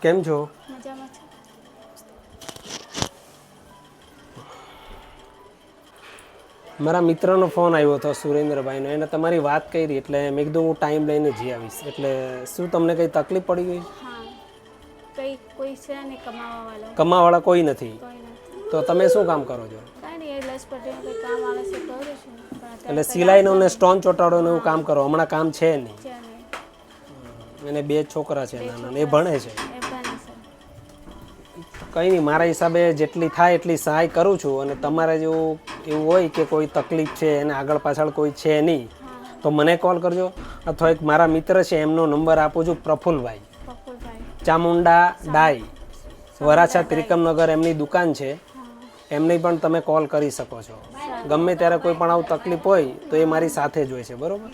કેમ છો? મજામાં છું. મારા મિત્રનો ફોન આવ્યો હતો સુરેન્દ્રભાઈનો, એને તમારી વાત કરી એટલે મેં કીધું હું ટાઈમ લઈને જઈ આવીશ. એટલે શું તમને કંઈ તકલીફ પડી ગઈ? હા, કોઈ છે નહીં કમાવાવાળો. કમાવાળા કોઈ નથી. કોઈ નથી. તો તમે શું કામ કરો છો? કાંઈ નહીં, એ લસપટીનું કંઈ કામ આવે છે કરું છું. પણ એટલે અત્યારે કંઈ સિલાઈનું ને આવતા સ્ટોન ચોંટાડોનું એવું હા. કામ કરો. હમણાં કામ છે નહીં. છે નહીં. એને 2 છોકરા છે બે નાના, એ છોકરા ભણે છે. એ ભણે છે. કંઈ નહીં, મારા હિસાબે જેટલી થાય એટલી સહાય કરું છું. અને તમારે જેવું એવું હોય કે કોઈ તકલીફ છે અને આગળ પાછળ કોઈ છે નહીં, હા, તો મને કોલ કરજો. અથવા એક મારા મિત્ર છે એમનો નંબર આપું છું, પ્રફુલભાઈ, પ્રફુલભાઈ. ચામુંડા ડાઈ, વરાછા ડાઈ. ત્રિકમનગર એમની દુકાન છે. હા, એમને પણ તમે કોલ કરી શકો છો. ગમે ત્યારે કોઈ પણ આવું તકલીફ હોય તો એ મારી સાથે જ હોય છે, બરાબર?